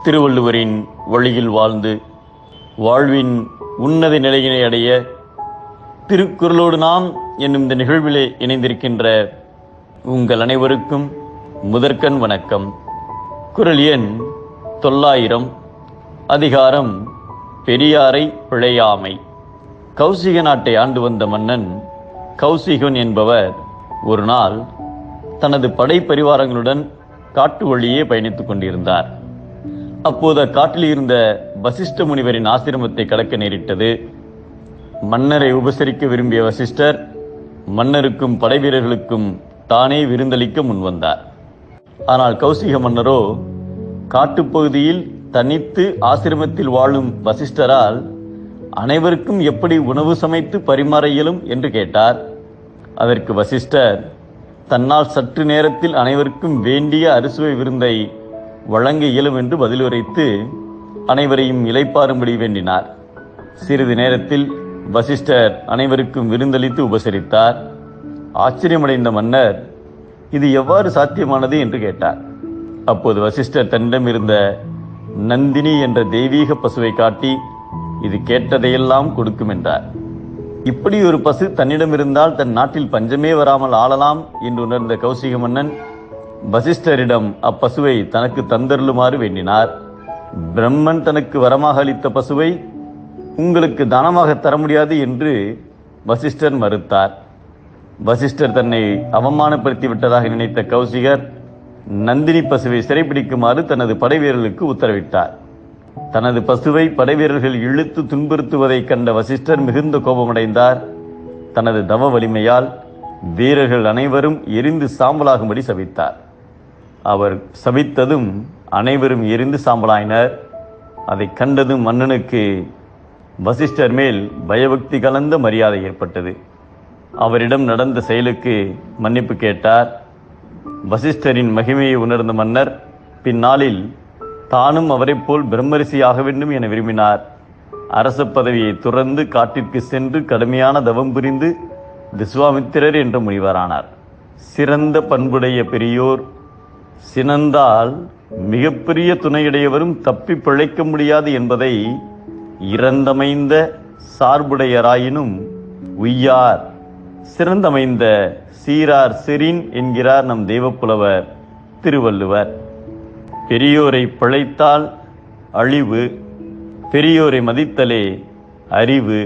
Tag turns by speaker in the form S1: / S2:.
S1: திருவள்ளுவரின் வழியில் வாழ்ந்து வாழ்வின் உன்னத நிலையினை அடைய திருக்குறளோடு நாம் என்னும் இந்த நிகழ்விலே இணைந்திருக்கின்ற உங்கள் அனைவருக்கும் முதற்கண் வணக்கம். குறள் எண் 900. அதிகாரம் பெரியாரை பிழையாமை. கௌசிக நாட்டை ஆண்டு வந்த மன்னன் கௌசிகன் என்பவர் ஒரு நாள் தனது படை பரிவாரங்களுடன் காட்டு வழியே பயணித்துக் கொண்டிருந்தார். அப்போது அக்காட்டில் இருந்த வசிஷ்ட முனிவரின் ஆசிரமத்தை கடக்க நேரிட்டது. மன்னரை உபசரிக்க விரும்பிய வசிஷ்டர் மன்னருக்கும் படை வீரர்களுக்கும் தானே விருந்தளிக்க முன்வந்தார். ஆனால் கௌசிக மன்னரோ காட்டுப்பகுதியில் தனித்து ஆசிரமத்தில் வாழும் வசிஷ்டரால் அனைவருக்கும் எப்படி உணவு சமைத்து பரிமாற இயலும் என்று கேட்டார். அதற்கு வசிஷ்டர் தன்னால் சற்று நேரத்தில் அனைவருக்கும் வேண்டிய அறுசுவை விருந்தை வழங்க இயலும் என்று பதிலுரைத்து அனைவரையும் இளைப்பாறும்படி வேண்டினார். சிறிது நேரத்தில் வசிஷ்டர் அனைவருக்கும் விருந்தளித்து உபசரித்தார். ஆச்சரியமடைந்த மன்னர் இது எவ்வாறு சாத்தியமானது என்று கேட்டார். அப்போது வசிஷ்டர் தன்னிடம் இருந்த நந்தினி என்ற தெய்வீக பசுவை காட்டி இது கேட்டதையெல்லாம் கொடுக்கும் என்றார். இப்படி ஒரு பசு தன்னிடம் இருந்தால் தன் நாட்டில் பஞ்சமே வராமல் ஆளலாம் என்று உணர்ந்த கௌசிக மன்னன் வசிஷ்டரிடம் அப்பசுவை தனக்கு தந்தருளுமாறு வேண்டினார். பிரம்மன் தனக்கு வரமாக அளித்த பசுவை உங்களுக்கு தானமாக தர முடியாது என்று வசிஷ்டர் மறுத்தார். வசிஷ்டர் தன்னை அவமானப்படுத்தி விட்டதாக நினைத்த கௌசிகர் நந்தினி பசுவை சிறைப்பிடிக்குமாறு தனது படைவீரர்களுக்கு உத்தரவிட்டார். தனது பசுவை படைவீரர்கள் இழுத்து துன்புறுத்துவதைக் கண்ட வசிஷ்டர் மிகுந்த கோபமடைந்தார். தனது தவ வலிமையால் வீரர்கள் அனைவரும் எரிந்து சாம்பலாகும்படி சபித்தார். அவர் சபித்ததும் அனைவரும் எரிந்து சாம்பலாயினர். அதை கண்டதும் மன்னனுக்கு வசிஷ்டர் மேல் பயபக்தி கலந்த மரியாதை ஏற்பட்டது. அவரிடம் நடந்த செயலுக்கு மன்னிப்பு கேட்டார். வசிஷ்டரின் மகிமையை உணர்ந்த மன்னர் பின்னாளில் தானும் அவரைப் போல் பிரம்மரிசி ஆக வேண்டும் என விரும்பினார். அரச பதவியை துறந்து காட்டிற்கு சென்று கடுமையான தவம் புரிந்து விஸ்வாமித்திரர் என்ற முனிவரானார். சிறந்த பண்புடைய பெரியோர் சினந்தால் மிகப்பெரிய துணையுடையவரும் தப்பி பிழைக்க முடியாது என்பதை இறந்தமைந்த சார்புடையராயினும் உய்யார் சிறந்தமைந்த சீரார் செறின் என்கிறார் நம் தெய்வப்புலவர் திருவள்ளுவர். பெரியோரை பிழைத்தால் அழிவு, பெரியோரை மதித்தலே அறிவு.